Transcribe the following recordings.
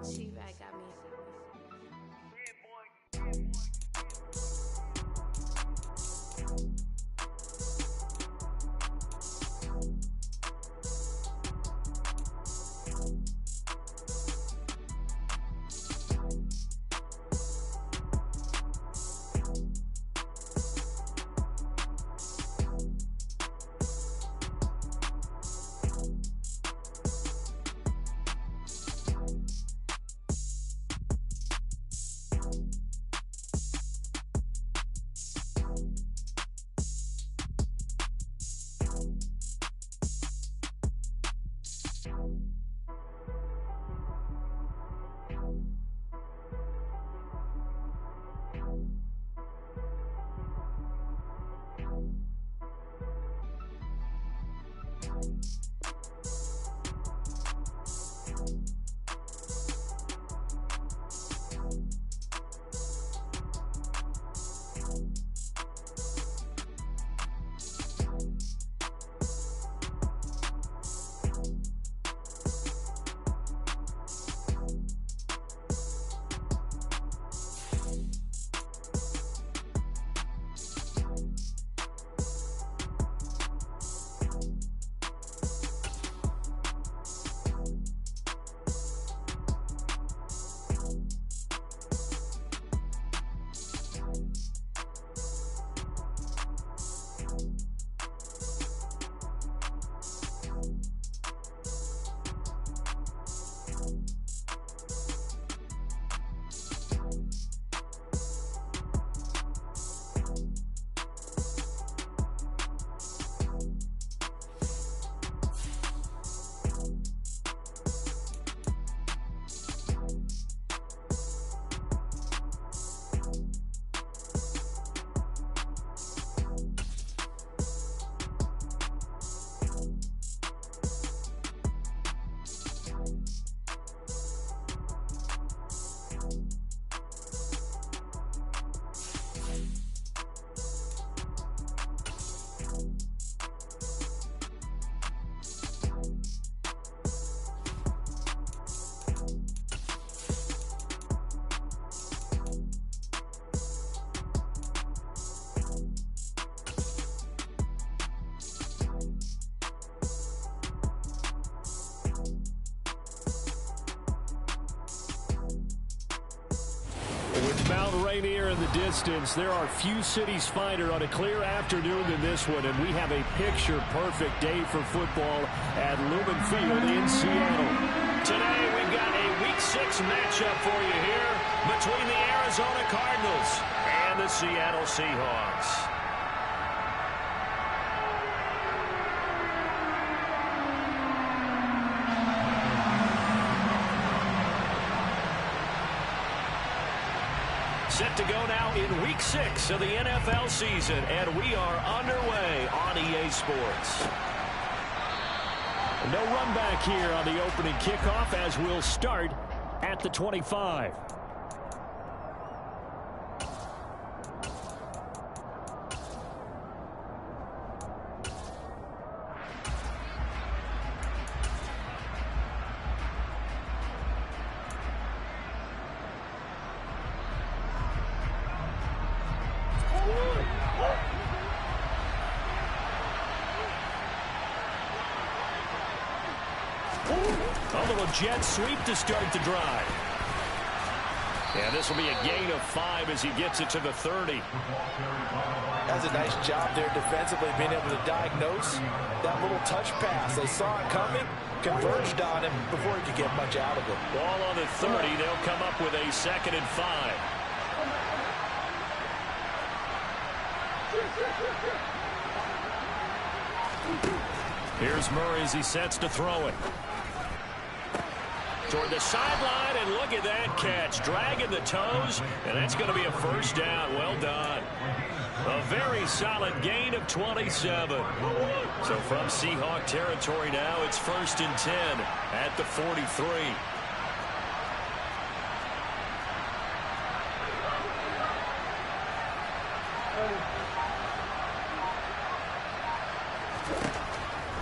She-Rag got me. With Mount Rainier in the distance, there are few cities finer on a clear afternoon than this one, and we have a picture-perfect day for football at Lumen Field in Seattle. Today, we've got a Week 6 matchup for you here between the Arizona Cardinals and the Seattle Seahawks. Set to go now in Week 6 of the NFL season, and we are underway on EA Sports. No run back here on the opening kickoff as we'll start at the 25. A little jet sweep to start the drive. And this will be a gain of 5 as he gets it to the 30. That's a nice job there defensively, being able to diagnose that little touch pass. They saw it coming, converged on him before he could get much out of it. Ball on the 30. They'll come up with a 2nd and 5. Here's Murray as he sets to throw it. Toward the sideline, and look at that catch. Dragging the toes, and that's going to be a first down. Well done. A very solid gain of 27. So from Seahawk territory now, it's 1st and 10 at the 43.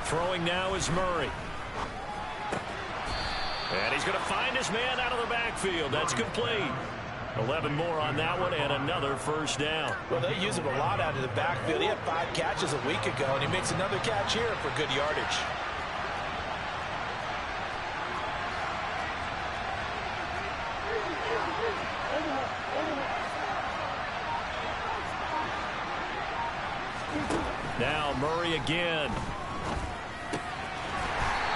Throwing now is Murray. And he's going to find his man out of the backfield. That's complete. 11 more on that one and another first down. Well, they use him a lot out of the backfield. He had 5 catches a week ago, and he makes another catch here for good yardage. Now Murray again.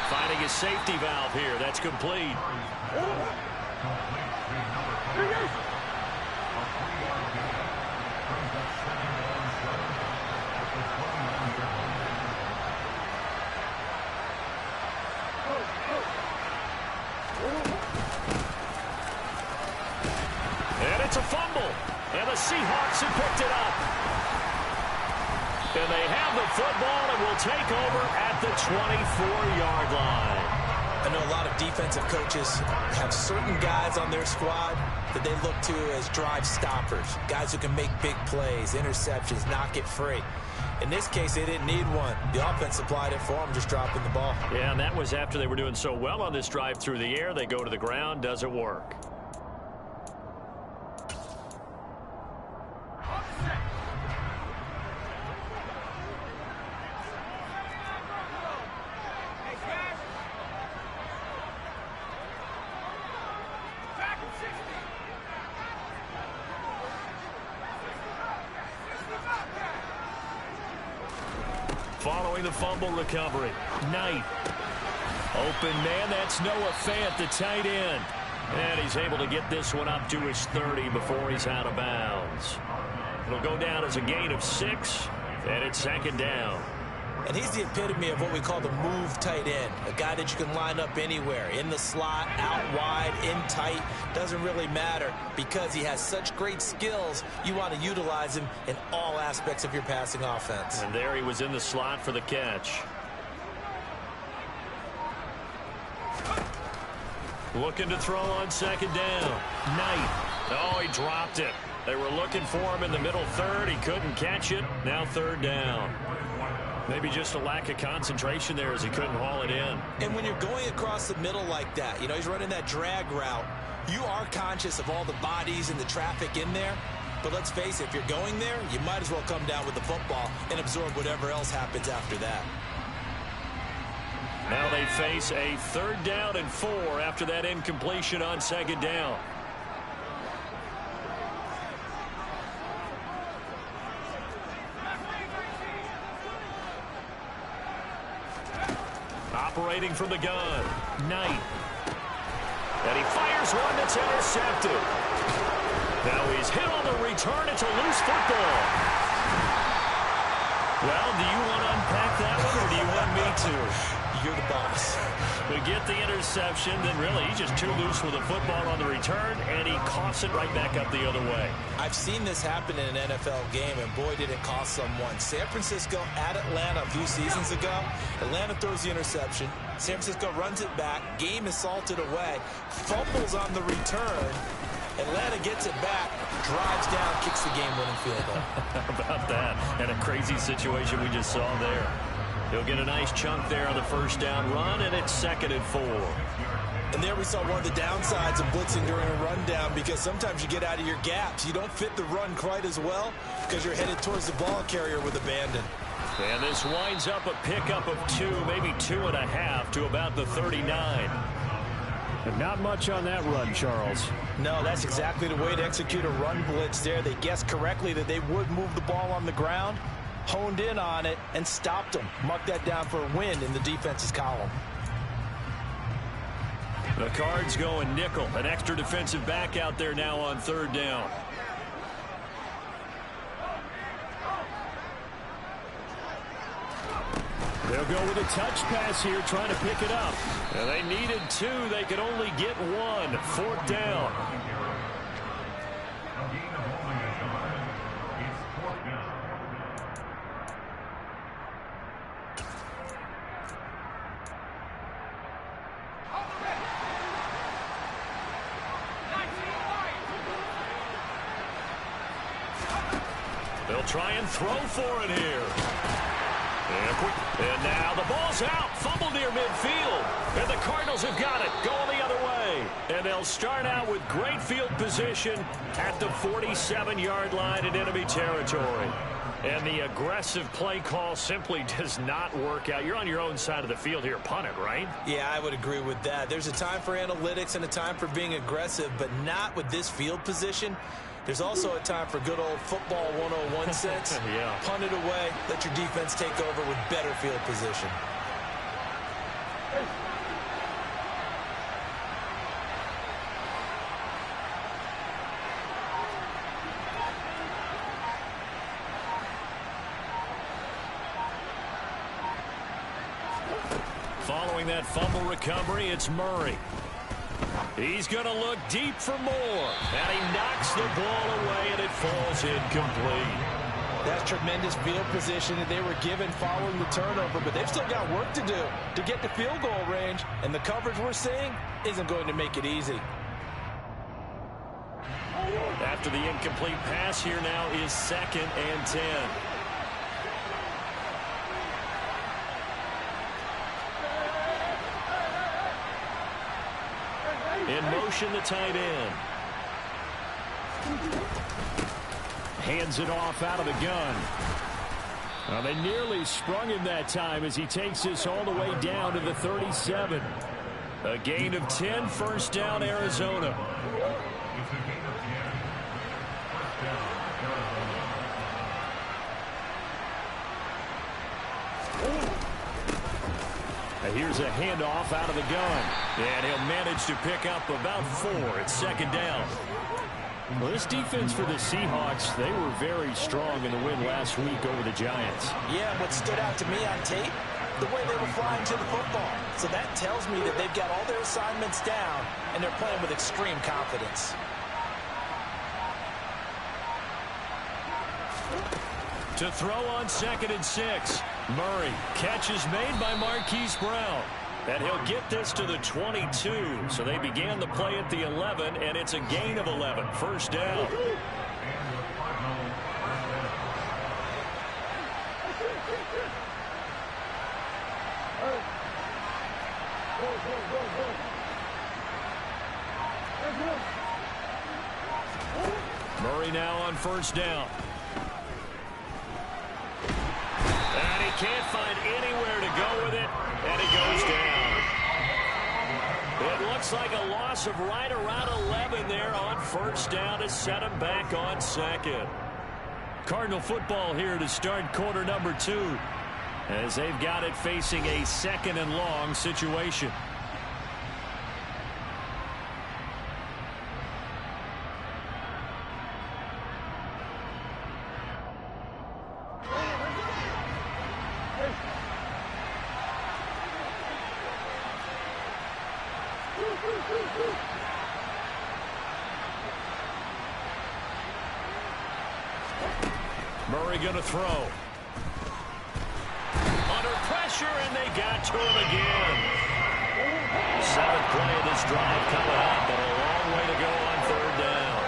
Finding his safety valve here. That's complete. And it's a fumble. And the Seahawks have picked it up. And they have the football and will take over at the 24-yard line. I know a lot of defensive coaches have certain guys on their squad that they look to as drive stoppers, guys who can make big plays, interceptions, knock it free. In this case, they didn't need one. The offense supplied it for them, just dropping the ball. Yeah, and that was after they were doing so well on this drive through the air. They go to the ground, doesn't work. Following the fumble recovery. Knight. Open man, that's Noah Fant, the tight end. And he's able to get this one up to his 30 before he's out of bounds. It'll go down as a gain of 6, and it's second down. And he's the epitome of what we call the move tight end, a guy that you can line up anywhere, in the slot, out wide, in tight, doesn't really matter because he has such great skills. You want to utilize him in all aspects of your passing offense. And there he was in the slot for the catch. Looking to throw on second down. Knight. Oh, he dropped it. They were looking for him in the middle third. He couldn't catch it. Now third down. Maybe just a lack of concentration there as he couldn't haul it in. And when you're going across the middle like that, you know, he's running that drag route, you are conscious of all the bodies and the traffic in there. But let's face it, if you're going there, you might as well come down with the football and absorb whatever else happens after that. Now they face a 3rd down and 4 after that incompletion on second down. Operating from the gun. Knight. And he fires one that's intercepted. Now he's hit on the return. It's a loose football. Well, do you want to unpack that one or do you want me to? You're the boss. We get the interception, then really he's just too loose with the football on the return, and he coughs it right back up the other way. I've seen this happen in an NFL game, and boy, did it cost someone. San Francisco at Atlanta a few seasons ago. Atlanta throws the interception. San Francisco runs it back. Game is salted away. Fumbles on the return. Atlanta gets it back, drives down, kicks the game-winning field goal. How about that? And a crazy situation we just saw there. He'll get a nice chunk there on the first down run, and it's 2nd and 4. And there we saw one of the downsides of blitzing during a rundown because sometimes you get out of your gaps. You don't fit the run quite as well because you're headed towards the ball carrier with abandon. And this winds up a pickup of 2, maybe 2.5 to about the 39. And not much on that run, Charles. No, that's exactly the way to execute a run blitz there. They guessed correctly that they would move the ball on the ground, honed in on it, and stopped them. Mark that down for a win in the defense's column. The Cards going nickel. An extra defensive back out there now on 3rd down. They'll go with a touch pass here, trying to pick it up. And they needed 2. They could only get 1. 4th down. They'll try and throw for it here. And And now the ball's out. Fumble near midfield. And the Cardinals have got it. Going the other way. And they'll start out with great field position at the 47-yard line in enemy territory. And the aggressive play call simply does not work out. You're on your own side of the field here. Punt it, right? Yeah, I would agree with that. There's a time for analytics and a time for being aggressive, but not with this field position. There's also a time for good old football 101 sense. Yeah. Punt it away. Let your defense take over with better field position. Following that fumble recovery, it's Murray. He's going to look deep for more. And he knocks the ball away, and it falls incomplete. That's tremendous field position that they were given following the turnover, but they've still got work to do to get to field goal range, and the coverage we're seeing isn't going to make it easy. After the incomplete pass, here now is 2nd and 10. In motion, the tight end. Hands it off out of the gun. Well, they nearly sprung him that time as he takes this all the way down to the 37. A gain of 10, first down, Arizona. Here's a handoff out of the gun. And he'll manage to pick up about 4. It's 2nd down. Well, this defense for the Seahawks, they were very strong in the win last week over the Giants. Yeah, what stood out to me on tape, the way they were flying to the football. So that tells me that they've got all their assignments down, and they're playing with extreme confidence. To throw on 2nd and 6. Murray. Catch is made by Marquise Brown. And he'll get this to the 22. So they began the play at the 11, and it's a gain of 11. First down. Murray now on first down. And he can't find anywhere to go with it, and it goes down. It looks like a loss of right around 11 there on first down to set him back on 2nd. Cardinal football here to start quarter number 2, as they've got it facing a 2nd and long situation. Murray going to throw. Under pressure, and they got to him again. 7th play of this drive coming up, but a long way to go on 3rd down.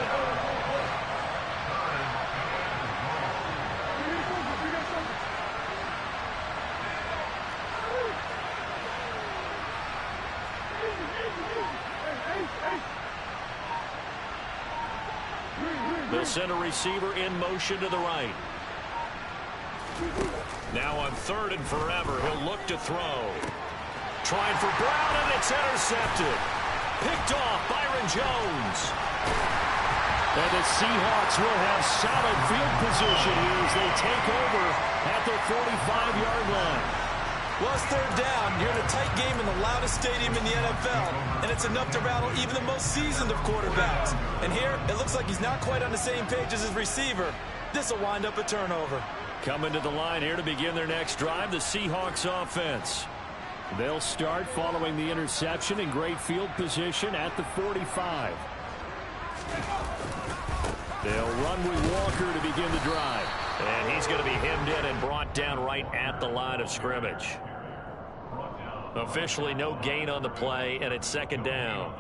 They'll send a receiver in motion to the right. Now on 3rd and forever, he'll look to throw. Trying for Brown, and it's intercepted. Picked off Byron Jones. And the Seahawks will have solid field position here as they take over at the 45-yard line. Well, it's 3rd down. You're in a tight game in the loudest stadium in the NFL, and it's enough to rattle even the most seasoned of quarterbacks. And here, it looks like he's not quite on the same page as his receiver. This will wind up a turnover. Coming to the line here to begin their next drive, the Seahawks offense. They'll start following the interception in great field position at the 45. They'll run with Walker to begin the drive. And he's going to be hemmed in and brought down right at the line of scrimmage. Officially no gain on the play, and it's 2nd down.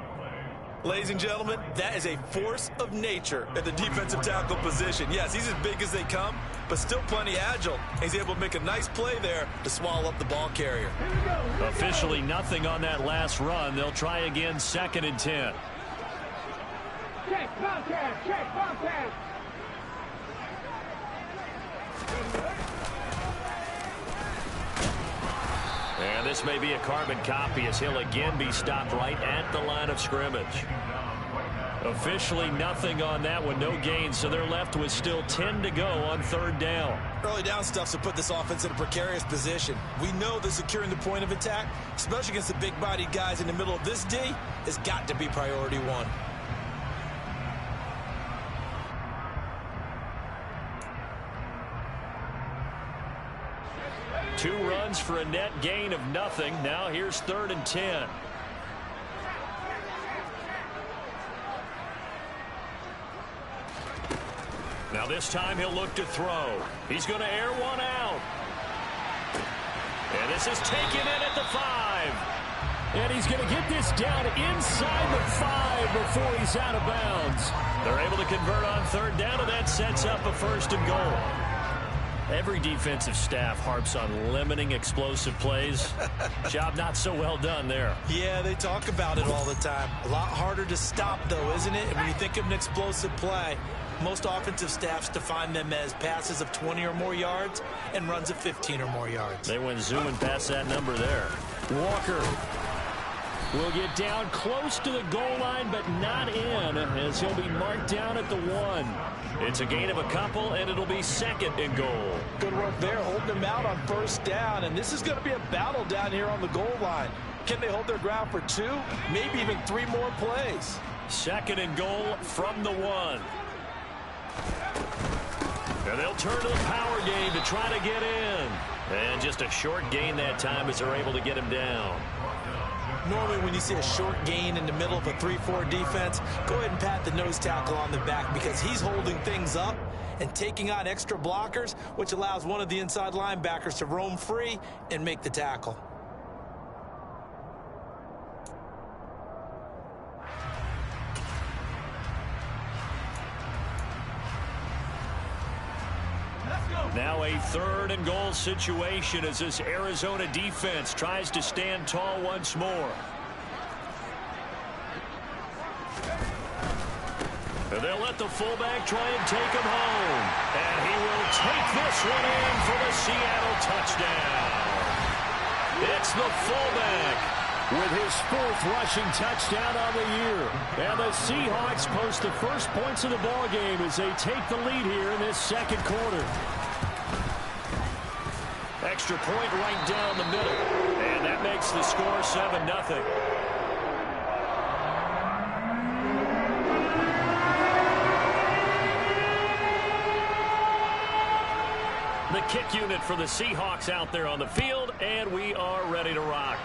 Ladies and gentlemen, that is a force of nature at the defensive tackle position. Yes, he's as big as they come, but still plenty agile. He's able to make a nice play there to swallow up the ball carrier. Officially nothing on that last run. They'll try again, 2nd and 10. Check, Bobcat, check, Bobcat. And this may be a carbon copy as he'll again be stopped right at the line of scrimmage. Officially nothing on that one, no gain, so they're left with still 10 to go on 3rd down. Early down stuff to put this offense in a precarious position. We know that securing the point of attack, especially against the big-bodied guys in the middle of this D, has got to be priority one. Two runs for a net gain of nothing. Now here's 3rd and 10. Now this time he'll look to throw. He's going to air one out. And this is taken in at the 5. And he's going to get this down inside the 5 before he's out of bounds. They're able to convert on 3rd down, and that sets up a 1st and goal. Every defensive staff harps on limiting explosive plays. Job not so well done there. Yeah, they talk about it all the time. A lot harder to stop, though, isn't it? And when you think of an explosive play, most offensive staffs define them as passes of 20 or more yards and runs of 15 or more yards. They went zooming past that number there. Walker will get down close to the goal line, but not in, as he'll be marked down at the 1. It's a gain of a couple, and it'll be 2nd and goal. Good work there, holding them out on 1st down, and this is going to be a battle down here on the goal line. Can they hold their ground for 2, maybe even 3 more plays? 2nd and goal from the 1. And they'll turn to the power game to try to get in. And just a short gain that time as they're able to get him down. Normally when you see a short gain in the middle of a 3-4 defense, go ahead and pat the nose tackle on the back because he's holding things up and taking on extra blockers, which allows one of the inside linebackers to roam free and make the tackle. Now a 3rd and goal situation as this Arizona defense tries to stand tall once more. And they'll let the fullback try and take him home. And he will take this one in for the Seattle touchdown. It's the fullback with his 4th rushing touchdown on the year. And the Seahawks post the first points of the ballgame as they take the lead here in this 2nd quarter. Extra point right down the middle. And that makes the score 7-0. The kick unit for the Seahawks out there on the field, and we are ready to rock.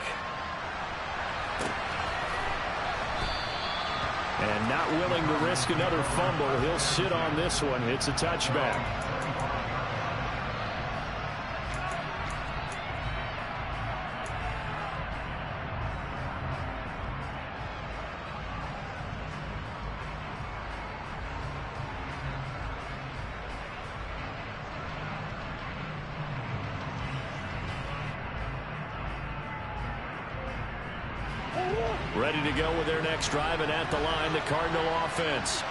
And not willing to risk another fumble, he'll sit on this one. It's a touchback. Ready to go with their next drive, and at the line, the Cardinal offense.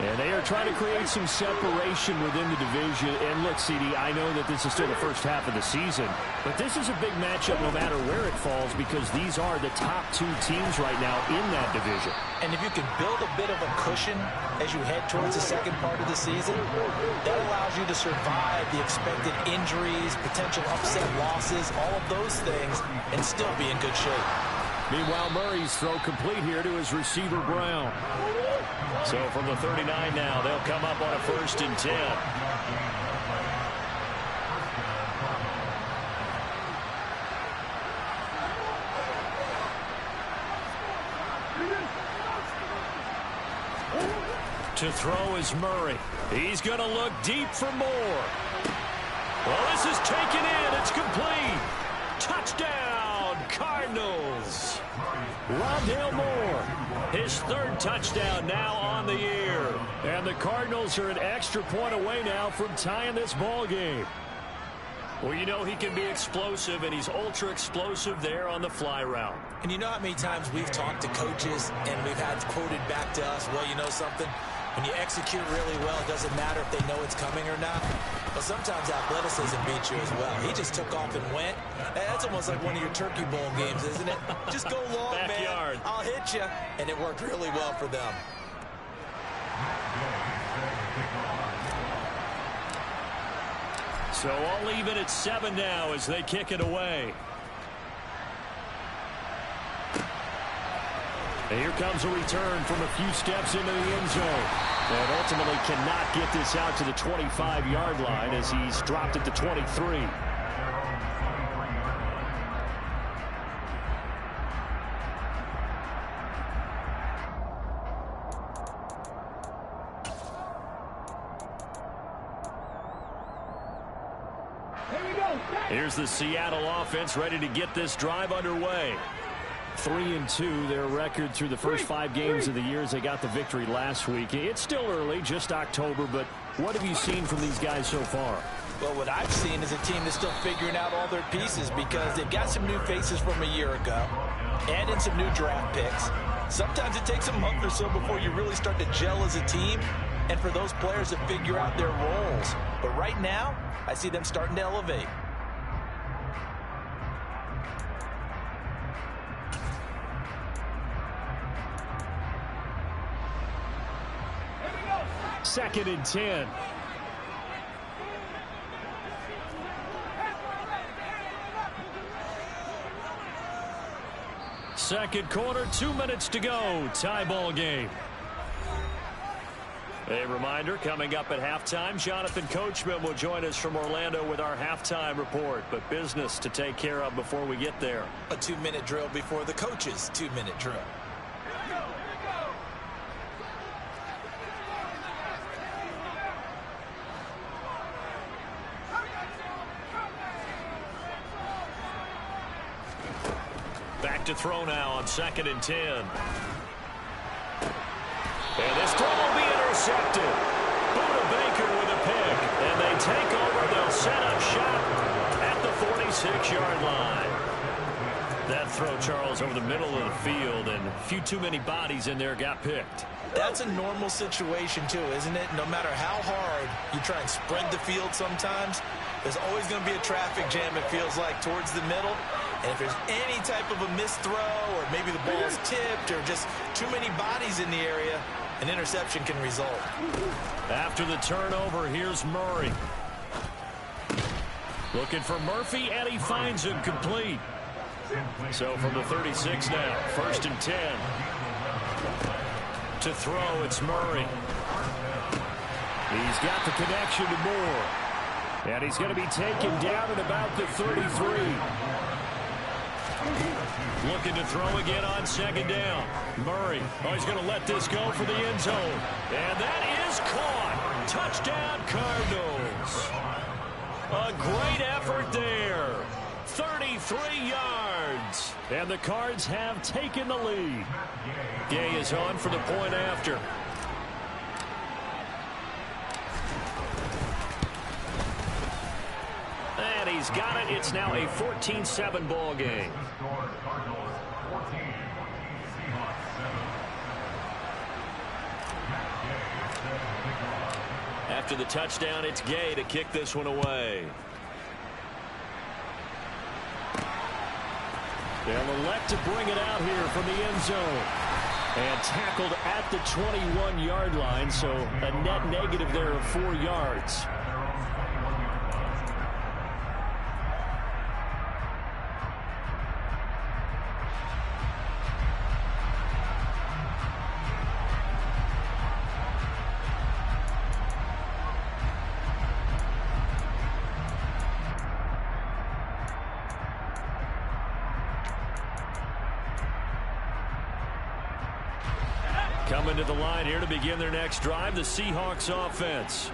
And they are trying to create some separation within the division. And look, CD, I know that this is still the first half of the season, but this is a big matchup no matter where it falls because these are the top 2 teams right now in that division. And if you can build a bit of a cushion as you head towards the second part of the season, that allows you to survive the expected injuries, potential upset losses, all of those things, and still be in good shape. Meanwhile, Murray's throw complete here to his receiver, Brown. So from the 39 now, they'll come up on a 1st and 10. To throw is Murray. He's going to look deep for more. Well, this is taken in. It's complete. Touchdown, Cardinals. Rondale Moore His third touchdown now on the year. And the Cardinals are an extra point away now from tying this ball game. Well, you know he can be explosive, and he's ultra explosive there on the fly route. And you know how many times we've talked to coaches and we've had quoted back to us, well, you know something? When you execute really well, it doesn't matter if they know it's coming or not. But sometimes athleticism beats you as well. He just took off and went. That's almost like one of your Turkey Bowl games, isn't it? Just go long, Backyard. man. I'll hit you. And it worked really well for them. So all even at 7 now as they kick it away. And here comes a return from a few steps into the end zone. And ultimately cannot get this out to the 25-yard line as he's dropped at the 23. Here's the Seattle offense ready to get this drive underway. 3-2 their record through the first 5 games of the year as they got the victory last week. It's still early, just October, but what have you seen from these guys so far? Well, what I've seen is a team that's still figuring out all their pieces because they've got some new faces from a year ago and in some new draft picks. Sometimes it takes a month or so before you really start to gel as a team and for those players to figure out their roles. But right now, I see them starting to elevate. Second and 10. Second quarter, 2 minutes to go. Tie ball game. A reminder, coming up at halftime, Jonathan Coachman will join us from Orlando with our halftime report. But business to take care of before we get there. A 2-minute drill before the coach's 2-minute drill. Back to throw now on 2nd and 10. And this throw will be intercepted. Buda Baker with a pick. And they take over. They'll set up shop at the 46-yard line. That throw, Charles, over the middle of the field, and a few too many bodies in there got picked. That's a normal situation, too, isn't it? No matter how hard you try and spread the field sometimes, there's always going to be a traffic jam, it feels like, towards the middle. And if there's any type of a missed throw or maybe the ball's tipped or just too many bodies in the area, an interception can result. After the turnover, here's Murray. Looking for Murphy, and he finds him complete. So from the 36 now, 1st and 10. To throw, it's Murray. He's got the connection to Moore. And he's going to be taken down at about the 33. Looking to throw again on 2nd down. Murray, he's going to let this go for the end zone. And that is caught. Touchdown, Cardinals. A great effort there. 33 yards. And the Cards have taken the lead. Gay is on for the point after. And he's got it. It's now a 14-7 ball game. After the touchdown, it's Gay to kick this one away. They'll elect to bring it out here from the end zone. And tackled at the 21-yard line, so a net negative there of 4 yards. Coming to the line here to begin their next drive, the Seahawks offense.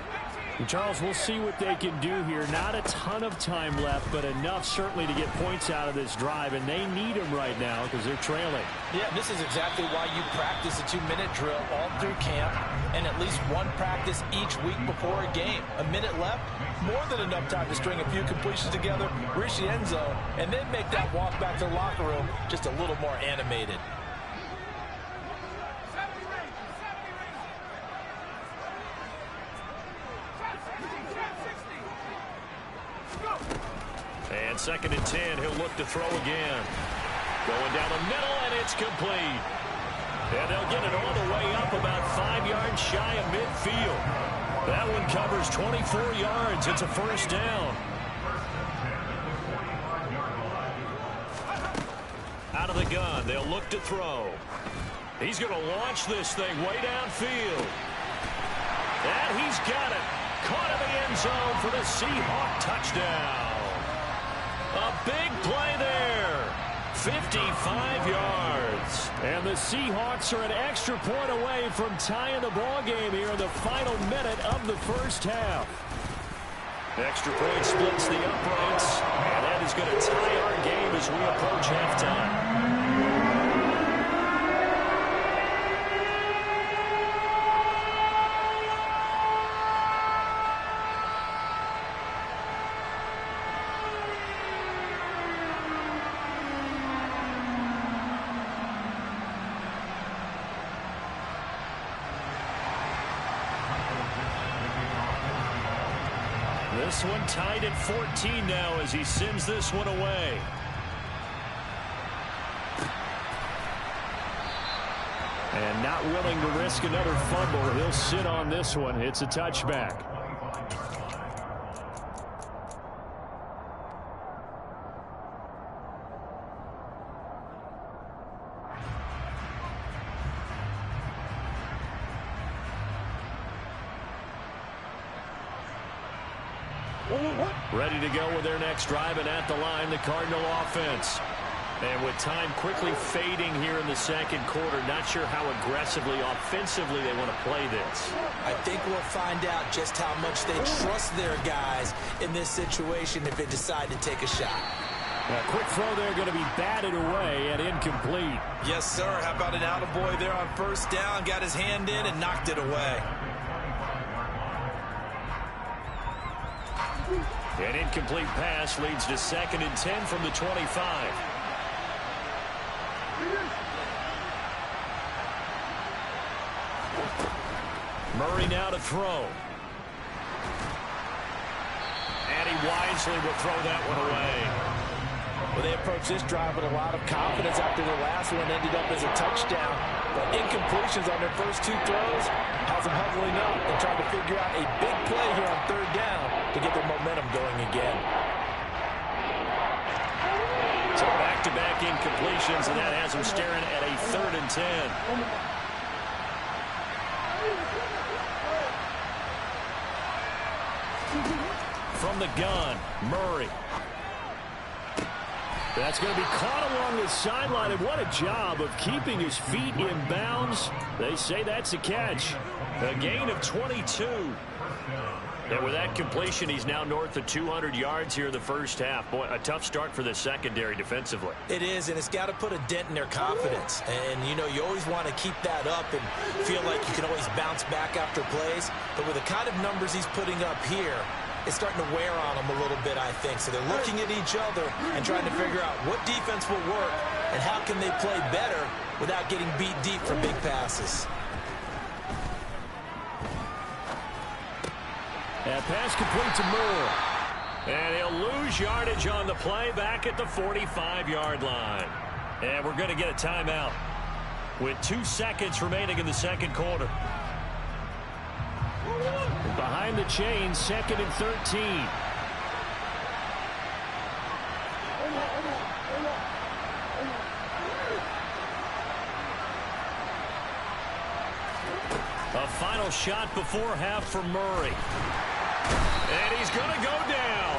Charles, we'll see what they can do here. Not a ton of time left, but enough certainly to get points out of this drive, and they need them right now because they're trailing. Yeah, this is exactly why you practice a 2-minute drill all through camp and at least one practice each week before a game. A minute left, more than enough time to string a few completions together, reach the end zone, and then make that walk back to the locker room just a little more animated. And 2nd and 10, he'll look to throw again. Going down the middle, and it's complete. And they'll get it all the way up about 5 yards shy of midfield. That one covers 24 yards. It's a first down. Out of the gun, they'll look to throw. He's going to launch this thing way downfield. And he's got it. Caught in the end zone for the Seahawks touchdown. A big play there. 55 yards. And the Seahawks are an extra point away from tying the ball game here in the final minute of the first half. Extra point splits the uprights. And that is going to tie our game as we approach halftime. This one tied at 14 now as he sends this one away. And not willing to risk another fumble. He'll sit on this one. It's a touchback. Ready to go with their next drive, and at the line, the Cardinal offense. And with time quickly fading here in the second quarter, not sure how aggressively, offensively they want to play this. I think we'll find out just how much they trust their guys in this situation if they decide to take a shot. A quick throw there going to be batted away and incomplete. Yes, sir. How about an attaboy there on first down? Got his hand in and knocked it away. An incomplete pass leads to 2nd and 10 from the 25. Murray now to throw. And he wisely will throw that one away. Well, they approached this drive with a lot of confidence after their last one ended up as a touchdown. But incompletions on their first two throws has them huddling up and trying to figure out a big play here on third down to get their momentum going again. So back-to-back incompletions, and that has them staring at a 3rd and 10. From the gun, Murray. That's going to be caught along the sideline, and what a job of keeping his feet in bounds. They say that's a catch. A gain of 22. And with that completion, he's now north of 200 yards here in the first half. Boy, a tough start for the secondary defensively. It is, and it's got to put a dent in their confidence. And, you know, you always want to keep that up and feel like you can always bounce back after plays. But with the kind of numbers he's putting up here, it's starting to wear on them a little bit, I think. So they're looking at each other and trying to figure out what defense will work and how can they play better without getting beat deep for big passes. That pass complete to Moore. And he'll lose yardage on the play back at the 45-yard line. And we're going to get a timeout with 2 seconds remaining in the second quarter. Behind the chains, 2nd and 13. A final shot before half for Murray. And he's going to go down.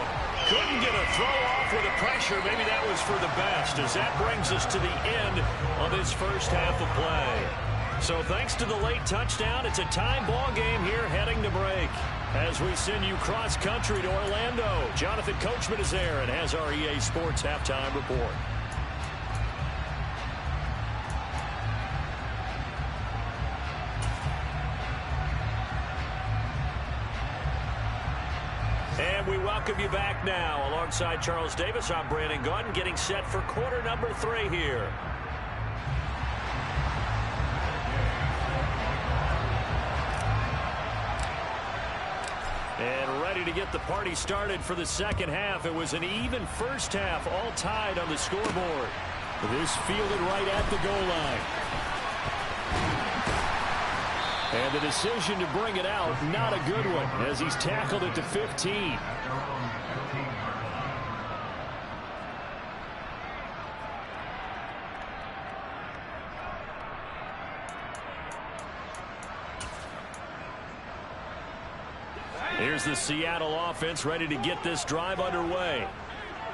Couldn't get a throw off with the pressure. Maybe that was for the best, as that brings us to the end of this first half of play. So thanks to the late touchdown, it's a tie ball game here heading to break. As we send you cross-country to Orlando, Jonathan Coachman is there and has our EA Sports halftime report. And we welcome you back now. Alongside Charles Davis, I'm Brandon Gaudin, getting set for quarter number 3 here. And ready to get the party started for the second half. It was an even first half, all tied on the scoreboard. This fielded right at the goal line. And the decision to bring it out, not a good one, as he's tackled it to 15. Here's the Seattle offense ready to get this drive underway.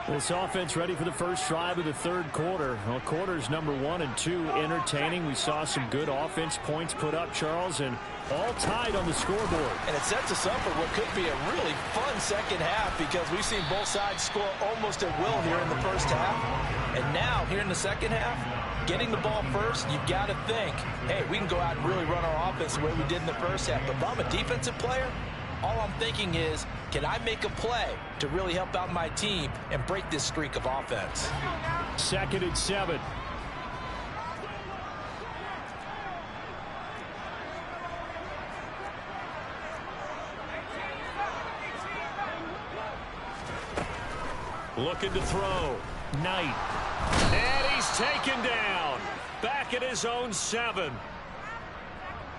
This offense ready for the first drive of the third quarter. Well, quarters number 1 and 2 entertaining. We saw some good offense points put up, Charles, and all tied on the scoreboard. And it sets us up for what could be a really fun second half because we've seen both sides score almost at will here in the first half. And now, here in the second half, getting the ball first, you've got to think, hey, we can go out and really run our offense the way we did in the first half. But if I'm a defensive player, all I'm thinking is, can I make a play to really help out my team and break this streak of offense? 2nd and 7. Looking to throw. Knight. And he's taken down. Back at his own 7.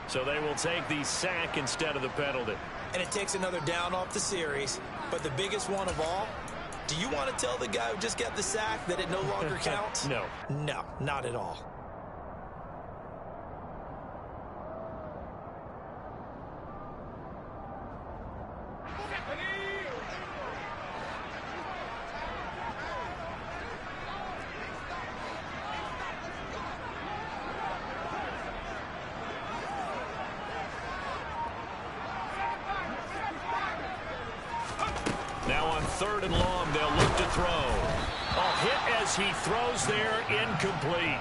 So they will take the sack instead of the penalty. And it takes another down off the series. But the biggest one of all, do you want to tell the guy who just got the sack that it no longer counts? No. No, not at all. Now on 3rd and long, they'll look to throw. A hit as he throws there, incomplete.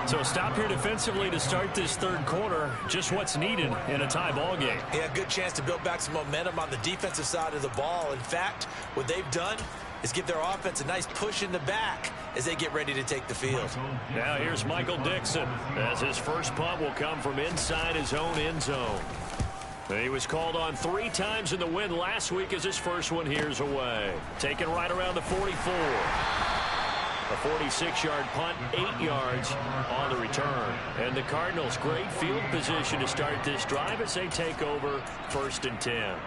So stop here defensively to start this third quarter. Just what's needed in a tie ball game. Yeah, good chance to build back some momentum on the defensive side of the ball. In fact, what they've done is give their offense a nice push in the back as they get ready to take the field. Now here's Michael Dixon as his first punt will come from inside his own end zone. He was called on 3 times in the win last week as his first one here's away. Taken right around the 44. A 46-yard punt, 8 yards on the return. And the Cardinals, great field position to start this drive as they take over 1st and 10.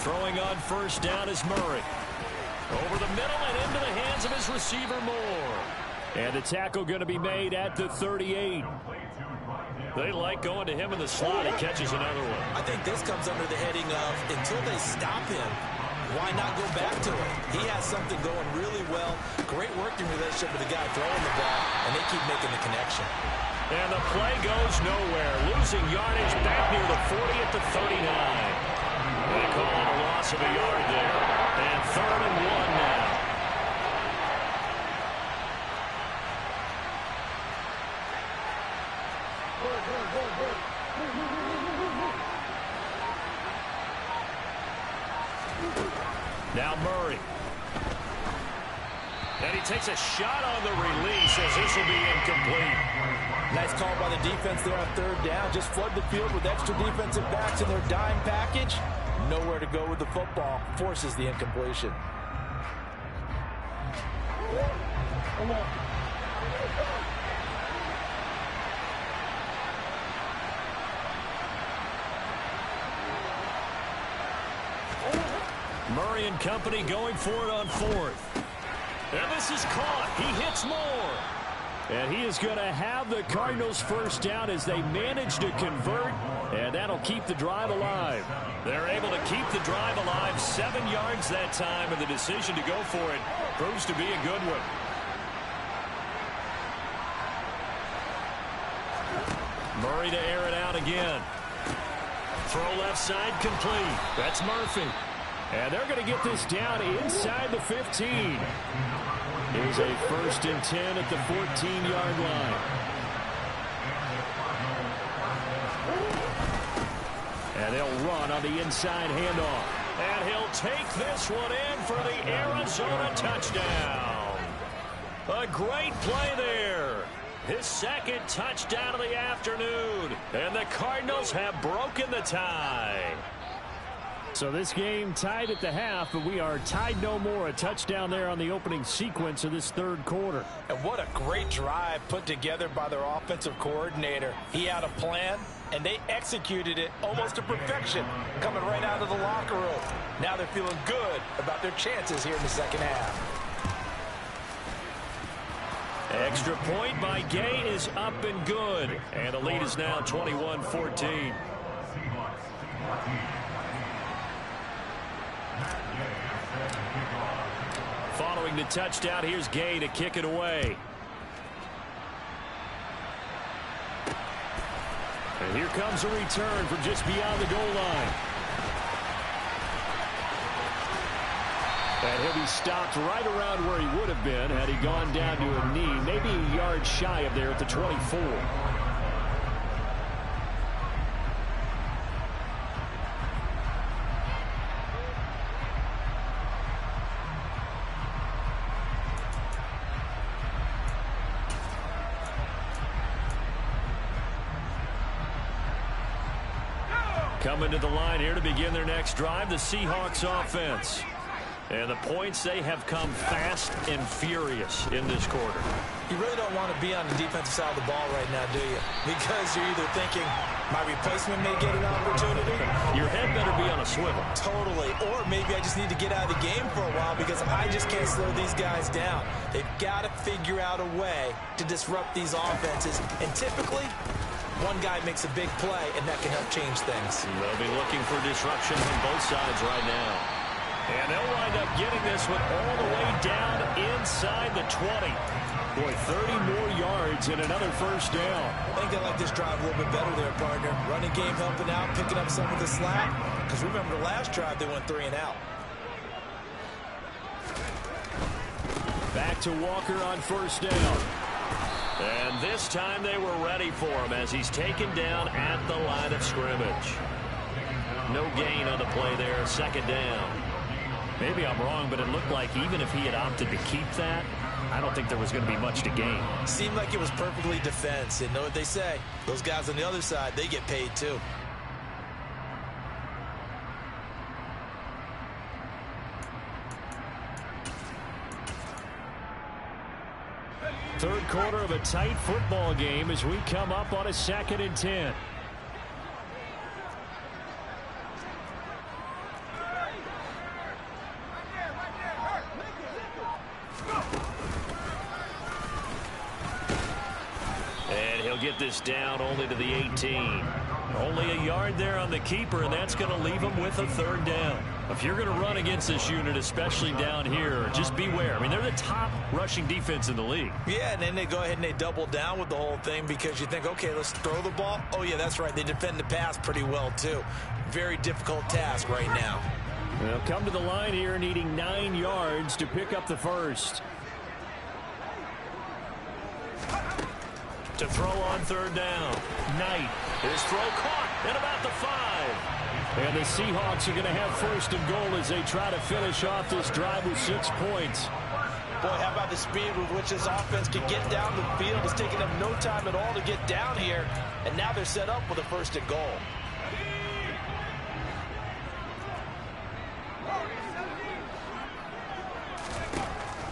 Throwing on first down is Murray. Over the middle and into the hands of his receiver, Moore. And the tackle going to be made at the 38. They like going to him in the slot. He catches another one. I think this comes under the heading of until they stop him, why not go back to it? He has something going really well. Great working relationship with the guy throwing the ball, and they keep making the connection. And the play goes nowhere. Losing yardage back near the 40 at the 39. They call it a loss of a yard there. And 3rd and 1 now. Now Murray. And he takes a shot on the release as this will be incomplete. Nice call by the defense there on 3rd down. Just flood the field with extra defensive backs in their dime package. Nowhere to go with the football. Forces the incompletion. Murray and company going for it on 4th. And this is caught. He hits more. And he is going to have the Cardinals first down as they manage to convert, and that'll keep the drive alive. They're able to keep the drive alive, 7 yards that time, and the decision to go for it proves to be a good one. Murray to air it out again. Throw left side complete. That's Murphy. And they're going to get this down inside the 15. Here's a 1st and 10 at the 14-yard line. And they'll run on the inside handoff. And he'll take this one in for the Arizona touchdown. A great play there. His 2nd touchdown of the afternoon. And the Cardinals have broken the tie. So this game tied at the half, but we are tied no more. A touchdown there on the opening sequence of this 3rd quarter. And what a great drive put together by their offensive coordinator. He had a plan, and they executed it almost to perfection, coming right out of the locker room. Now they're feeling good about their chances here in the 2nd half. Extra point by Gay is up and good. And the lead is now 21-14. Following the touchdown, here's Gay to kick it away. And here comes a return from just beyond the goal line. And he'll be stopped right around where he would have been had he gone down to a knee, maybe a yard shy of there at the 24. Coming to the line here to begin their next drive, the Seahawks offense. And the points, they have come fast and furious in this quarter. You really don't want to be on the defensive side of the ball right now, do you? Because you're either thinking, my replacement may get an opportunity. Your head better be on a swivel. Totally. Or maybe I just need to get out of the game for a while because I just can't slow these guys down. They've got to figure out a way to disrupt these offenses. And typically, one guy makes a big play, and that can help change things. They'll be looking for disruption on both sides right now. And they'll wind up getting this one all the way down inside the 20. Boy, 30 more yards and another first down. I think they like this drive a little bit better there, partner. Running game helping out, picking up some of the slack. Because remember the last drive, they went 3 and out. Back to Walker on first down. And this time they were ready for him as he's taken down at the line of scrimmage. No gain on the play there, 2nd down. Maybe I'm wrong, but it looked like even if he had opted to keep that, I don't think there was going to be much to gain. Seemed like it was perfectly defense. And know what they say? Those guys on the other side, they get paid too. Third quarter of a tight football game as we come up on a 2nd and 10. And he'll get this down only to the 18. Only a yard there on the keeper, and that's going to leave him with a 3rd down. If you're going to run against this unit, especially down here, just beware. I mean, they're the top rushing defense in the league. Yeah, and then they go ahead and they double down with the whole thing because you think, okay, let's throw the ball. Oh, yeah, that's right. They defend the pass pretty well, too. Very difficult task right now. They'll come to the line here needing 9 yards to pick up the first. To throw on 3rd down. Knight. His throw caught at about the 5. And the Seahawks are going to have 1st and goal as they try to finish off this drive with 6 points. Boy, how about the speed with which this offense can get down the field? It's taking them no time at all to get down here. And now they're set up with a 1st and goal.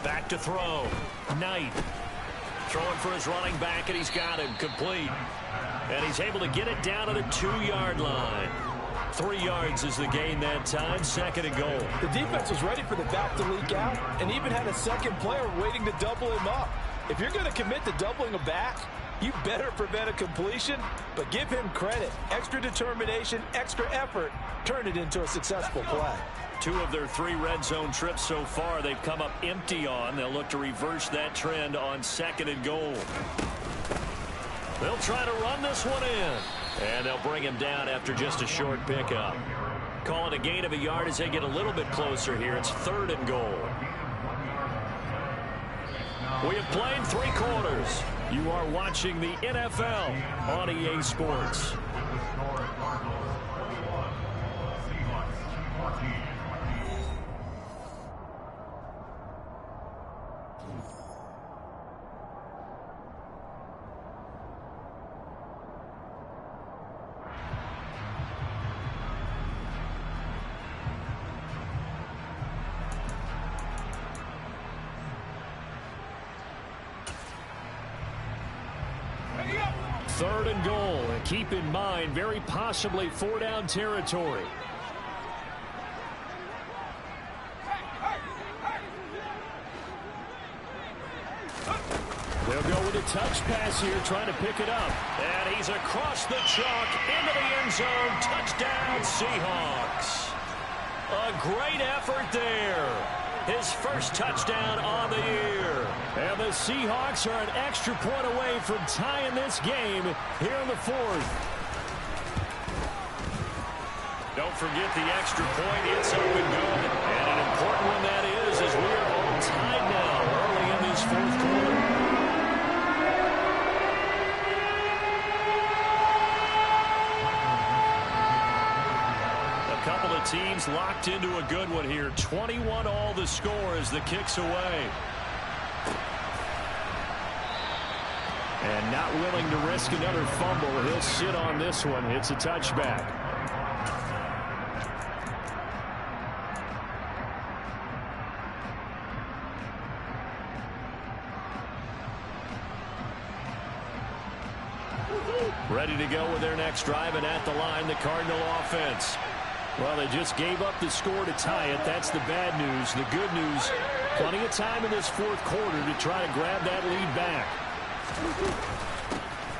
Back to throw. Knight. Throwing for his running back, and he's got him complete. And he's able to get it down to the 2-yard line. 3 yards is the gain that time, 2nd and goal. The defense was ready for the back to leak out and even had a second player waiting to double him up. If you're going to commit to doubling a back, you better prevent a completion, but give him credit. Extra determination, extra effort, turn it into a successful play. 2 of their 3 red zone trips so far they've come up empty on. They'll look to reverse that trend on 2nd and goal. They'll try to run this one in. And they'll bring him down after just a short pickup. Call it a gain of a yard as they get a little bit closer here. It's 3rd and goal. We have played 3 quarters. You are watching the NFL on EA Sports. Third and goal, and keep in mind, very possibly 4-down territory. They'll go with a touch pass here, trying to pick it up. And he's across the chalk, into the end zone. Touchdown, Seahawks. A great effort there. His first touchdown on the year. And the Seahawks are an extra point away from tying this game here in the 4th. Don't forget the extra point. It's up and good. And an important one that is, as we are all tied now early in this 4th quarter. Couple of teams locked into a good one here. 21 all the score as the kick's away. And not willing to risk another fumble. He'll sit on this one. It's a touchback. Ready to go with their next drive, and at the line, the Cardinal offense. Well, they just gave up the score to tie it. That's the bad news. The good news, plenty of time in this 4th quarter to try to grab that lead back.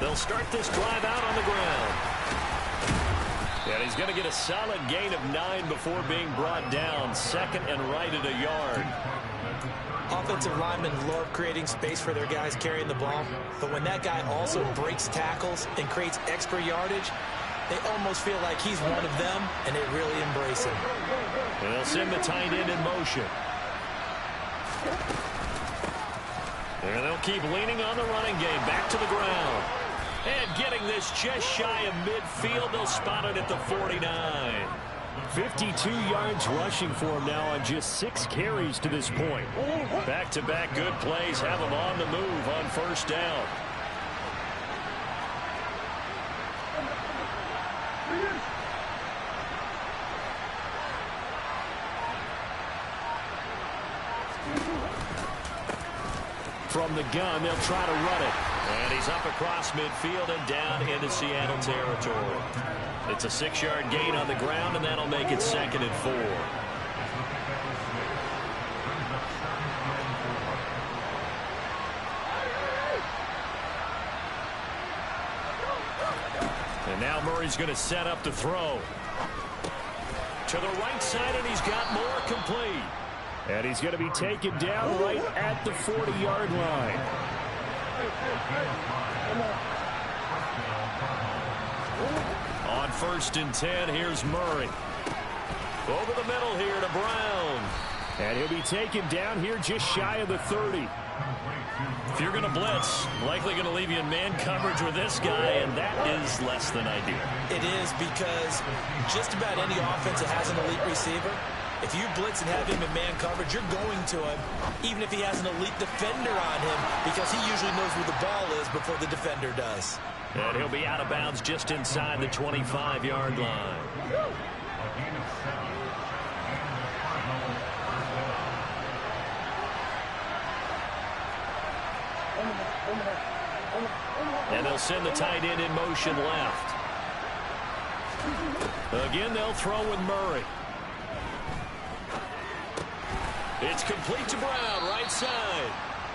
They'll start this drive out on the ground. And he's going to get a solid gain of 9 before being brought down. 2nd and right at a yard. Offensive linemen love creating space for their guys carrying the ball, but when that guy also breaks tackles and creates extra yardage, they almost feel like he's one of them, and they really embrace him. And they'll send the tight end in motion. And they'll keep leaning on the running game. Back to the ground. And getting this just shy of midfield. They'll spot it at the 49. 52 yards rushing for him now on just 6 carries to this point. Back-to-back good plays have him on the move on 1st down. From the gun, they'll try to run it. And he's up across midfield and down into Seattle territory. It's a 6-yard gain on the ground, and that'll make it 2nd and 4. And now Murray's going to set up the throw. To the right side, and he's got more complete. And he's going to be taken down right at the 40-yard line. On 1st and 10, here's Murray. Over the middle here to Brown. And he'll be taken down here just shy of the 30. If you're going to blitz, likely going to leave you in man coverage with this guy, and that is less than ideal. It is, because just about any offense that has an elite receiver, if you blitz and have him in man coverage, you're going to him, even if he has an elite defender on him, because he usually knows where the ball is before the defender does. And he'll be out of bounds just inside the 25-yard line. And they'll send the tight end in motion left. Again, they'll throw with Murray. It's complete to Brown, right side.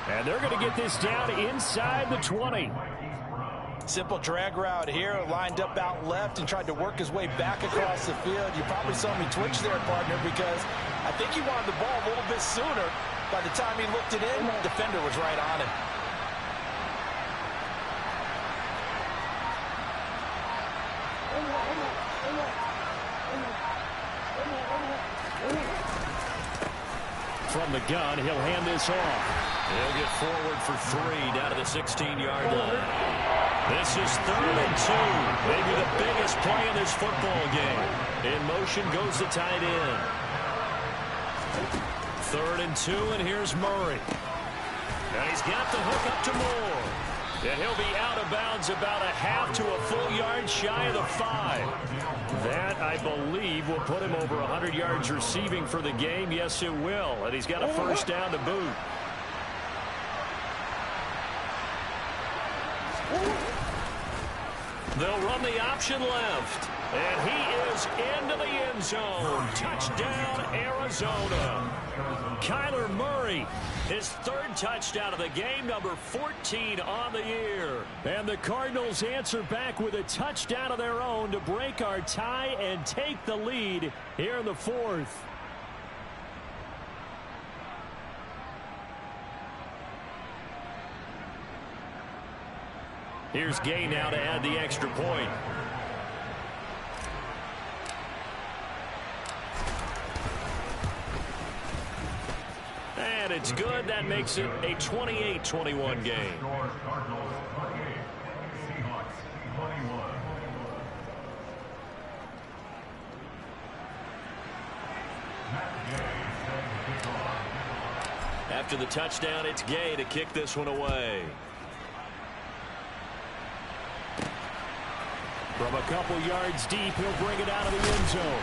And they're going to get this down inside the 20. Simple drag route here, lined up out left and tried to work his way back across the field. You probably saw me twitch there, partner, because I think he wanted the ball a little bit sooner. By the time he looked it in, the defender was right on him. From the gun, he'll hand this off. He'll get forward for 3 down to the 16-yard line. This is 3rd and 2. Maybe the biggest play in this football game. In motion goes the tight end. 3rd and 2, and here's Murray. And he's got the hook up to Moore. And he'll be out of bounds about a half to a full yard shy of the 5. That, I believe, will put him over 100 yards receiving for the game. Yes, it will. And he's got a first down to boot. They'll run the option left. And he is into the end zone. Touchdown, Arizona. Kyler Murray, his 3rd touchdown of the game, number 14 on the year. And the Cardinals answer back with a touchdown of their own to break our tie and take the lead here in the 4th. Here's Gay now to add the extra point. And it's good. That makes it a 28-21 game. After the touchdown, it's Gay to kick this one away. From a couple yards deep, he'll bring it out of the end zone.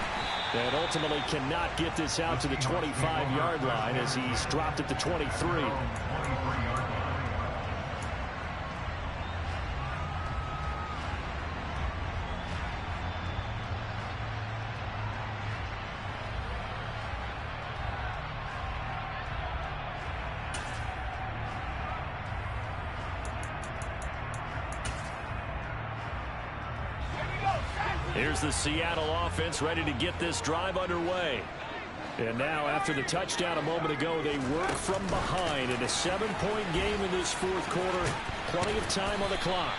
And ultimately cannot get this out to the 25-yard line as he's dropped at the 23. Here's the Seattle offense ready to get this drive underway. And now, after the touchdown a moment ago, they work from behind in a 7-point game in this 4th quarter. Plenty of time on the clock.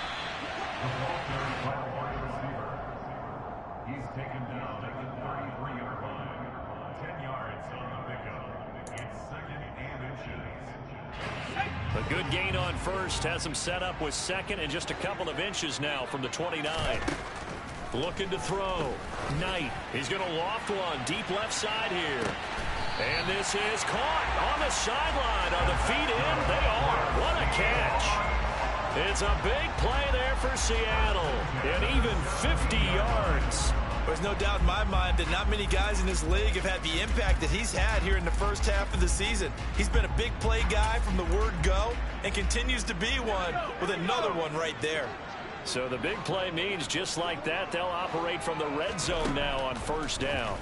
He's taken down at the 33-yard line. 10 yards on the pickup. It's 2nd and inches. A good gain on first has him set up with 2nd and just a couple of inches now from the 29. Looking to throw. Knight. He's going to loft one deep left side here. And this is caught on the sideline. Are the feet in? They are. What a catch. It's a big play there for Seattle. And even 50 yards. There's no doubt in my mind that not many guys in this league have had the impact that he's had here in the first half of the season. He's been a big play guy from the word go and continues to be one with another one right there. So the big play means just like that, they'll operate from the red zone now on first down.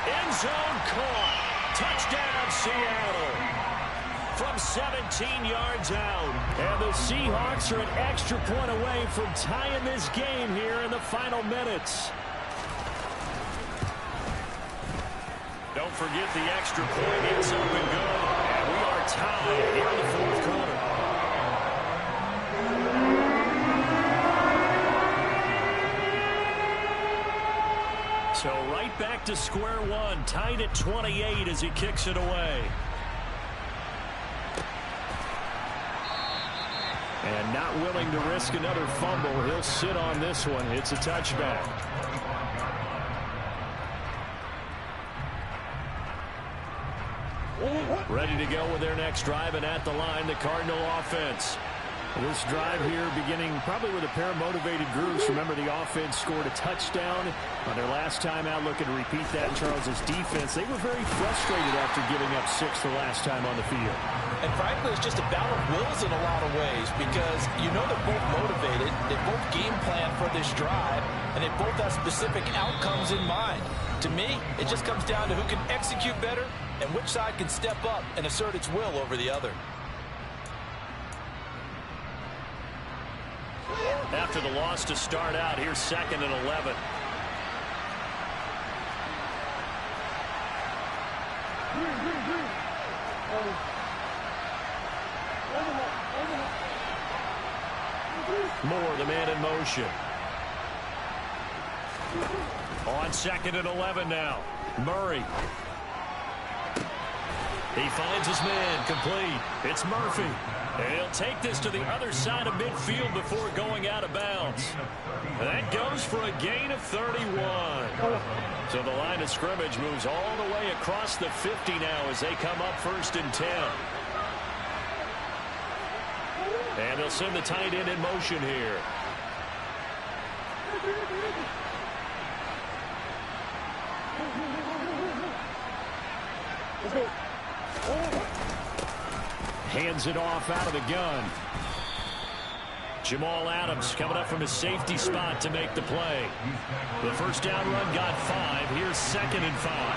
End zone caught. Touchdown, Seattle. From 17 yards out. And the Seahawks are an extra point away from tying this game here in the final minutes. Don't forget the extra point. It's up and good. And we are tied here in the 4th quarter. So right back to square one, tied at 28 as he kicks it away. And not willing to risk another fumble, he'll sit on this one. It's a touchback. Ready to go with their next drive, and at the line, the Cardinal offense. This drive here beginning probably with a pair of motivated groups. Remember, the offense scored a touchdown on their last time out. Looking to repeat that. Charles's defense, they were very frustrated after giving up 6 the last time on the field. And frankly, it's just a battle of wills in a lot of ways because you know they're both motivated. They both both game plan for this drive, and they both have specific outcomes in mind. To me, it just comes down to who can execute better and which side can step up and assert its will over the other. After the loss to start out, here's 2nd and 11. Moore, the man in motion. On 2nd and 11 now. Murray. He finds his man, complete. It's Murphy. And he'll take this to the other side of midfield before going out of bounds. That goes for a gain of 31. So the line of scrimmage moves all the way across the 50 now as they come up 1st and 10. And they'll send the tight end in motion here. Hands it off out of the gun. Jamal Adams coming up from his safety spot to make the play. The first down run got 5. Here's 2nd and 5.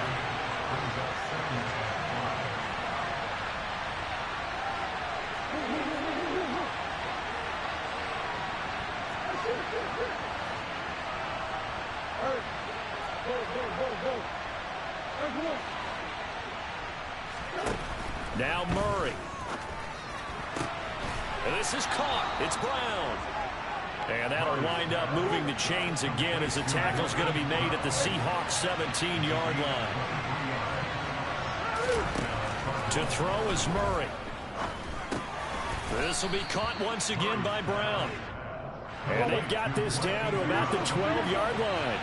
Now Murray. And this is caught. It's Brown. And that'll wind up moving the chains again as the tackle's going to be made at the Seahawks 17-yard line. To throw is Murray. This will be caught once again by Brown. And they've got this down to about the 12-yard line.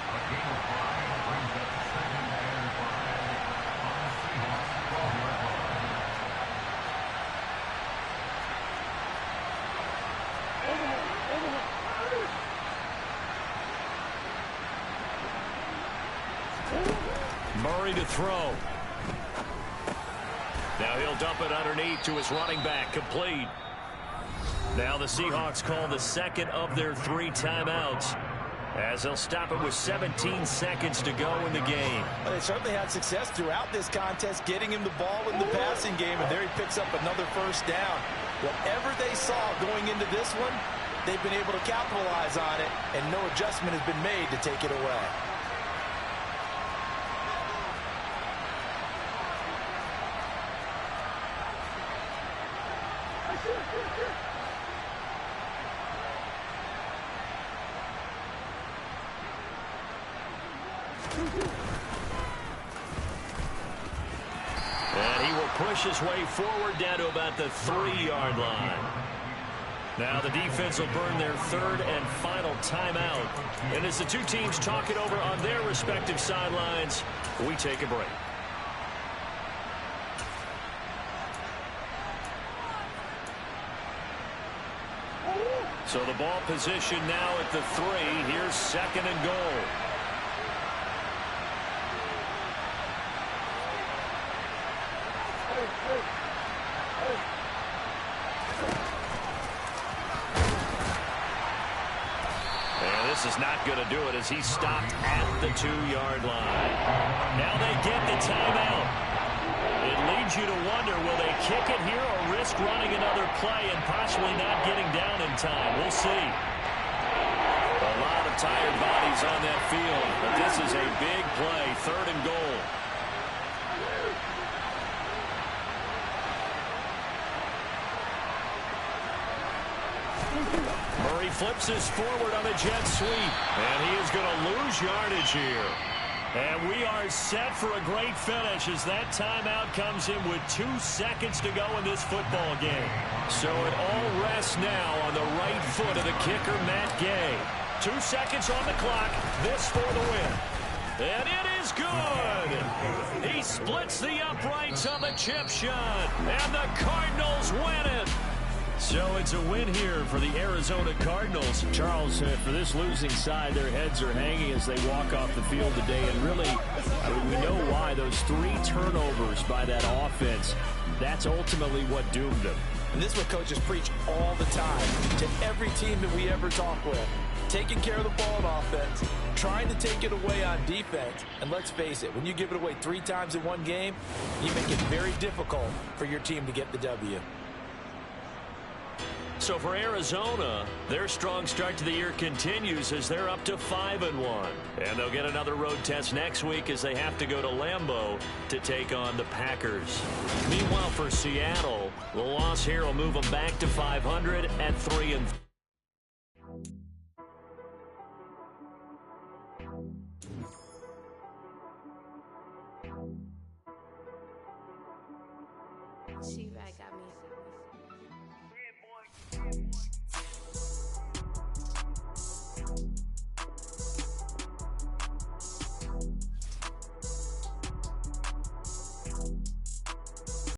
Murray to throw. Now he'll dump it underneath to his running back, complete. Now the Seahawks call the 2nd of their 3 timeouts as they'll stop it with 17 seconds to go in the game. Well, they certainly had success throughout this contest getting him the ball in the passing game, and there he picks up another first down. Whatever they saw going into this one, they've been able to capitalize on it, and no adjustment has been made to take it away. And he will push his way forward down to about the 3-yard line. Now the defense will burn their 3rd and final timeout. And as the two teams talk it over on their respective sidelines, we take a break. So the ball position now at the 3. Here's 2nd and goal. And this is not going to do it as he's stopped at the 2-yard line. Now they get the timeout. It leads you to wonder, will they kick it here or risk running another play and possibly not getting down in time? We'll see. A lot of tired bodies on that field, but this is a big play, 3rd and goal. Murray flips this forward on a jet sweep, and he is going to lose yardage here. And we are set for a great finish as that timeout comes in with 2 seconds to go in this football game. So it all rests now on the right foot of the kicker, Matt Gay. 2 seconds on the clock. This for the win. And it is good. He splits the uprights on the chip shot. And the Cardinals win it. So it's a win here for the Arizona Cardinals. Charles, for this losing side, their heads are hanging as they walk off the field today. And really, we know why. Those 3 turnovers by that offense, that's ultimately what doomed them. And this is what coaches preach all the time to every team that we ever talk with. taking care of the ball on offense, trying to take it away on defense. And let's face it, when you give it away 3 times in one game, you make it very difficult for your team to get the W. So for Arizona, their strong start to the year continues as they're up to 5-1. And they'll get another road test next week as they have to go to Lambeau to take on the Packers. Meanwhile, for Seattle, the loss here will move them back to 500 at 3-3. She-Rag got me.